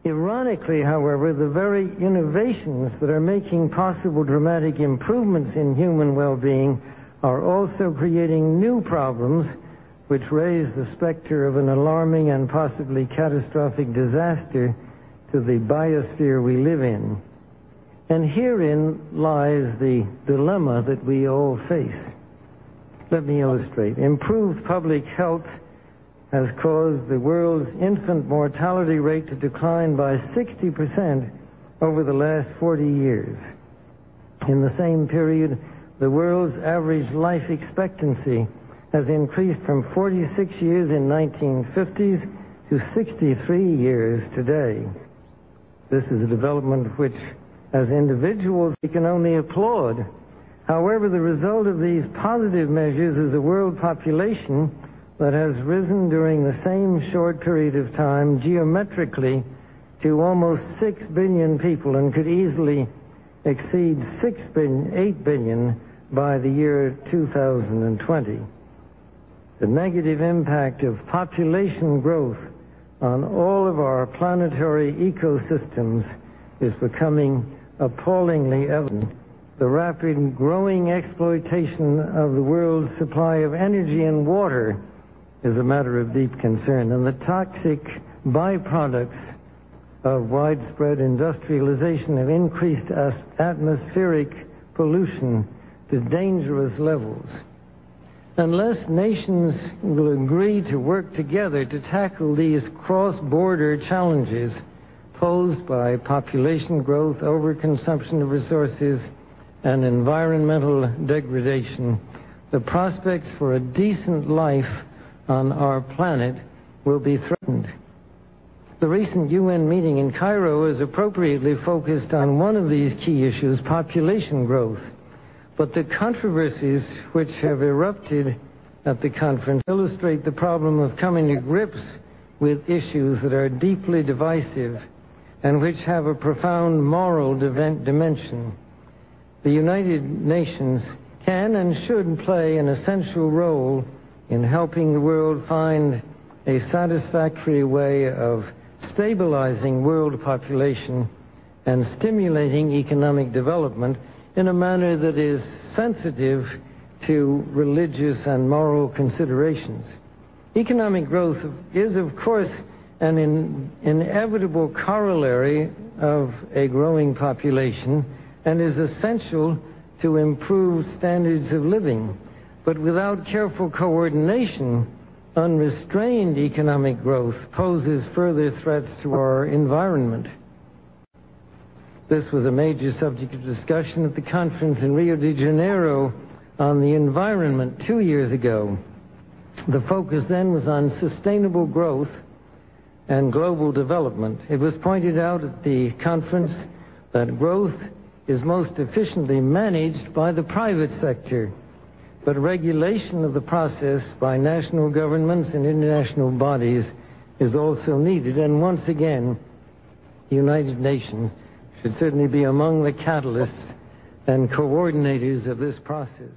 Ironically, however, the very innovations that are making possible dramatic improvements in human well-being are also creating new problems which raise the specter of an alarming and possibly catastrophic disaster to the biosphere we live in. And herein lies the dilemma that we all face. Let me illustrate. Improved public health has caused the world's infant mortality rate to decline by 60% over the last 40 years. In the same period, the world's average life expectancy has increased from 46 years in 1950s to 63 years today. This is a development which, as individuals, we can only applaud. However, the result of these positive measures is a world population that has risen during the same short period of time geometrically to almost 6 billion people and could easily exceed 8 billion by the year 2020. The negative impact of population growth on all of our planetary ecosystems is becoming appallingly evident. The rapid growing exploitation of the world's supply of energy and water is a matter of deep concern, and the toxic byproducts of widespread industrialization have increased atmospheric pollution to dangerous levels. Unless nations will agree to work together to tackle these cross-border challenges posed by population growth, overconsumption of resources, and environmental degradation, the prospects for a decent life on our planet will be threatened. The recent UN meeting in Cairo has appropriately focused on one of these key issues, population growth. But the controversies which have erupted at the conference illustrate the problem of coming to grips with issues that are deeply divisive and which have a profound moral dimension. The United Nations can and should play an essential role in helping the world find a satisfactory way of stabilizing world population and stimulating economic development in a manner that is sensitive to religious and moral considerations. Economic growth is, of course, an inevitable corollary of a growing population and is essential to improve standards of living. But without careful coordination, unrestrained economic growth poses further threats to our environment. This was a major subject of discussion at the conference in Rio de Janeiro on the environment 2 years ago. The focus then was on sustainable growth and global development. It was pointed out at the conference that growth is most efficiently managed by the private sector, but regulation of the process by national governments and international bodies is also needed. And once again, the United Nations should certainly be among the catalysts and coordinators of this process.